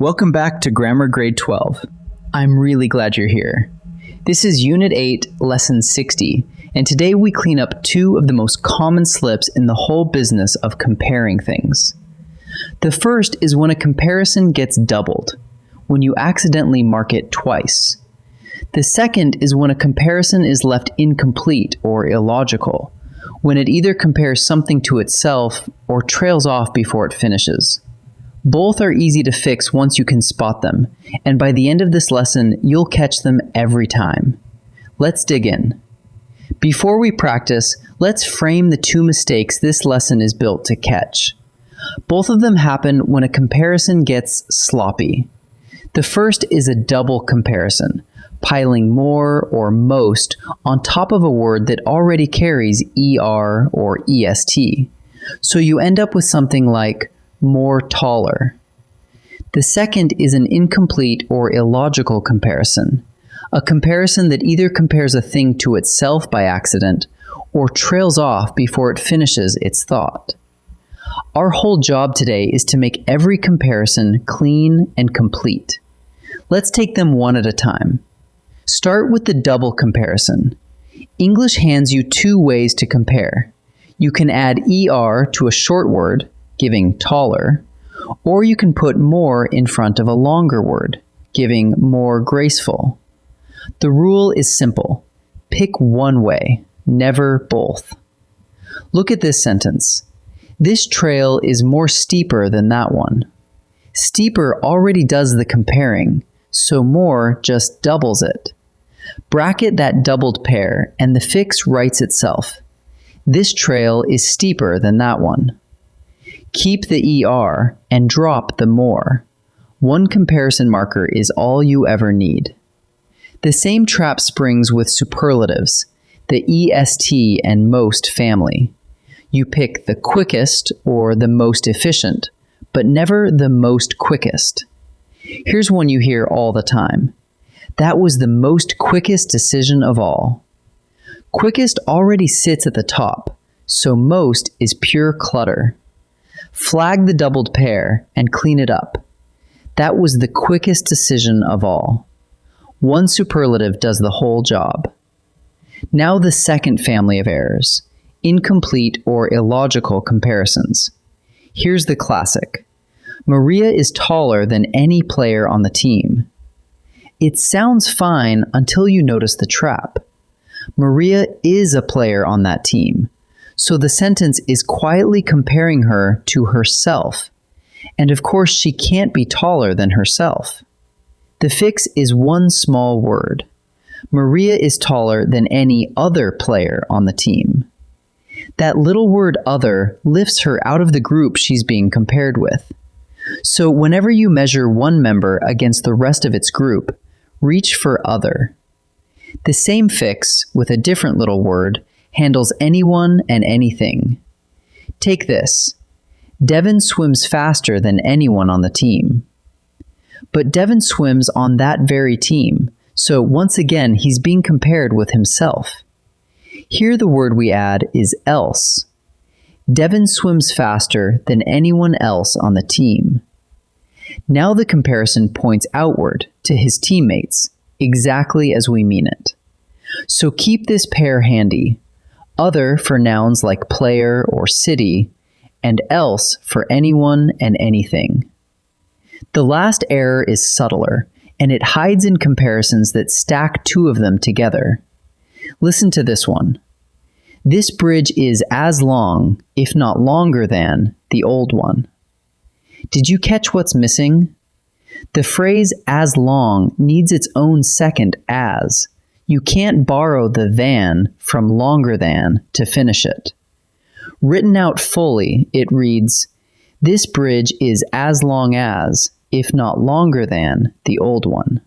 Welcome back to Grammar Grade 12. I'm really glad you're here. This is Unit 8, Lesson 60, and today we clean up two of the most common slips in the whole business of comparing things. The first is when a comparison gets doubled, when you accidentally mark it twice. The second is when a comparison is left incomplete or illogical, when it either compares something to itself or trails off before it finishes. Both are easy to fix once you can spot them, and by the end of this lesson, you'll catch them every time. Let's dig in. Before we practice, let's frame the two mistakes this lesson is built to catch. Both of them happen when a comparison gets sloppy. The first is a double comparison, piling more or most on top of a word that already carries ER or EST. So you end up with something like more taller. The second is an incomplete or illogical comparison, a comparison that either compares a thing to itself by accident or trails off before it finishes its thought. Our whole job today is to make every comparison clean and complete. Let's take them one at a time. Start with the double comparison. English hands you two ways to compare. You can add ER to a short word, giving taller, or you can put more in front of a longer word, giving more graceful. The rule is simple. Pick one way, never both. Look at this sentence. This trail is more steeper than that one. Steeper already does the comparing, so more just doubles it. Bracket that doubled pair and the fix writes itself. This trail is steeper than that one. Keep the ER and drop the more. One comparison marker is all you ever need. The same trap springs with superlatives, the EST and most family. You pick the quickest or the most efficient, but never the most quickest. Here's one you hear all the time. That was the most quickest decision of all. Quickest already sits at the top, so most is pure clutter. Flag the doubled pair and clean it up. That was the quickest decision of all. One superlative does the whole job. Now the second family of errors, incomplete or illogical comparisons. Here's the classic. Maria is taller than any player on the team. It sounds fine until you notice the trap. Maria is a player on that team. So the sentence is quietly comparing her to herself. And of course, she can't be taller than herself. The fix is one small word. Maria is taller than any other player on the team. That little word other lifts her out of the group she's being compared with. So whenever you measure one member against the rest of its group, reach for other. The same fix, with a different little word, handles anyone and anything. Take this. Devin swims faster than anyone on the team. But Devin swims on that very team, so once again he's being compared with himself. Here the word we add is else. Devin swims faster than anyone else on the team. Now the comparison points outward to his teammates, exactly as we mean it. So keep this pair handy. Other for nouns like player or city, and else for anyone and anything. The last error is subtler, and it hides in comparisons that stack two of them together. Listen to this one. This bridge is as long, if not longer than, the old one. Did you catch what's missing? The phrase as long needs its own second as. You can't borrow the than from longer than to finish it. Written out fully, it reads, this bridge is as long as, if not longer than, the old one.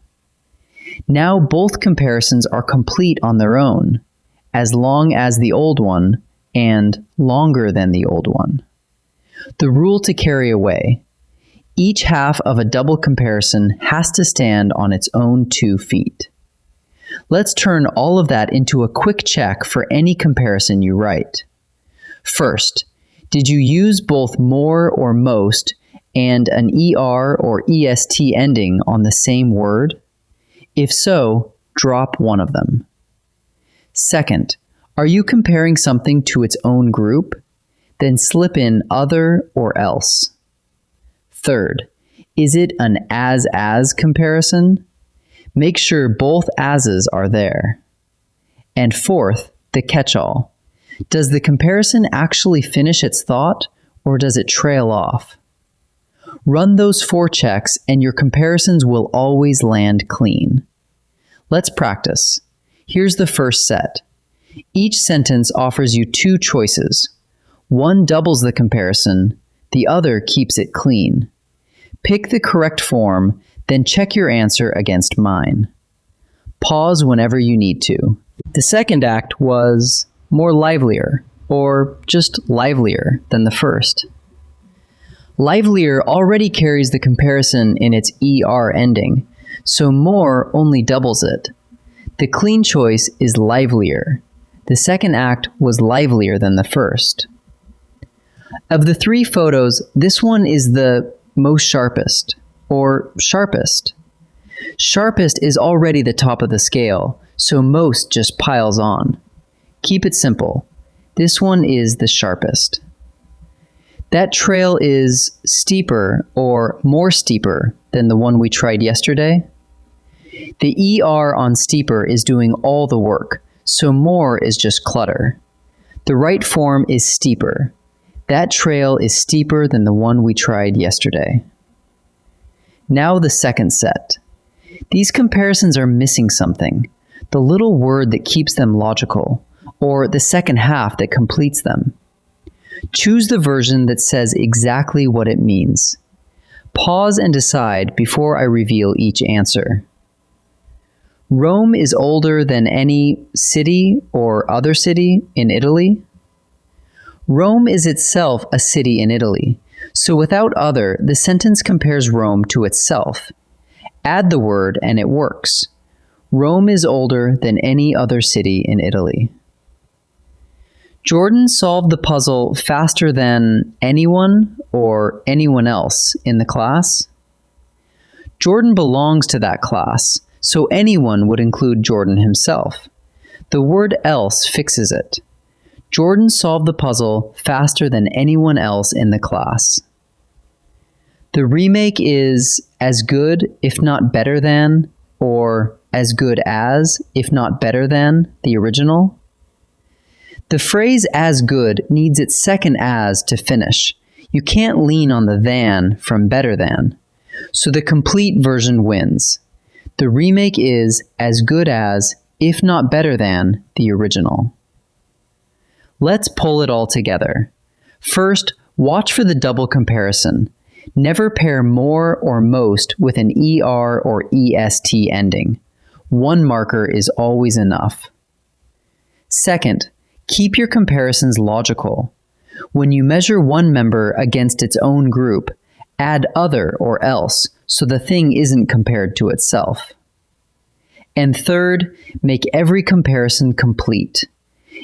Now both comparisons are complete on their own, as long as the old one and longer than the old one. The rule to carry away. Each half of a double comparison has to stand on its own 2 feet. Let's turn all of that into a quick check for any comparison you write. First, did you use both more or most and an ER or EST ending on the same word? If so, drop one of them. Second, are you comparing something to its own group? Then slip in other or else. Third, is it an as comparison? Make sure both as's are there. And fourth, the catch-all. Does the comparison actually finish its thought, or does it trail off? Run those 4 checks and your comparisons will always land clean. Let's practice. Here's the first set. Each sentence offers you 2 choices. One doubles the comparison, the other keeps it clean. Pick the correct form, then check your answer against mine. Pause whenever you need to. The second act was more livelier, or just livelier than the first. Livelier already carries the comparison in its ER ending, so more only doubles it. The clean choice is livelier. The second act was livelier than the first. Of the 3 photos, this one is the most sharpest, or sharpest. Sharpest is already the top of the scale, so most just piles on. Keep it simple. This one is the sharpest. That trail is steeper or more steeper than the one we tried yesterday. The ER on steeper is doing all the work, so more is just clutter. The right form is steeper. That trail is steeper than the one we tried yesterday. Now the second set. These comparisons are missing something, the little word that keeps them logical, or the second half that completes them. Choose the version that says exactly what it means. Pause and decide before I reveal each answer. Rome is older than any city or other city in Italy. Rome is itself a city in Italy, so without other, the sentence compares Rome to itself. Add the word and it works. Rome is older than any other city in Italy. Jordan solved the puzzle faster than anyone or anyone else in the class. Jordan belongs to that class, so anyone would include Jordan himself. The word else fixes it. Jordan solved the puzzle faster than anyone else in the class. The remake is as good, if not better than, or as good as, if not better than, the original. The phrase as good needs its second as to finish. You can't lean on the than from better than. So the complete version wins. The remake is as good as, if not better than, the original. Let's pull it all together. First, watch for the double comparison. Never pair more or most with an ER or EST ending. One marker is always enough. Second, keep your comparisons logical. When you measure one member against its own group, add other or else so the thing isn't compared to itself. And third, make every comparison complete.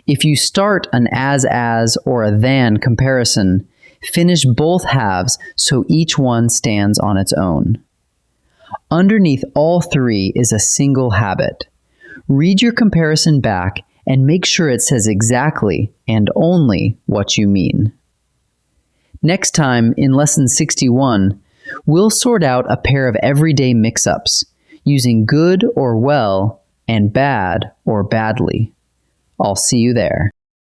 If you start an as or a than comparison, finish both halves so each one stands on its own. Underneath all 3 is a single habit. Read your comparison back and make sure it says exactly and only what you mean. Next time, in Lesson 61, we'll sort out a pair of everyday mix-ups using good or well and bad or badly. I'll see you there.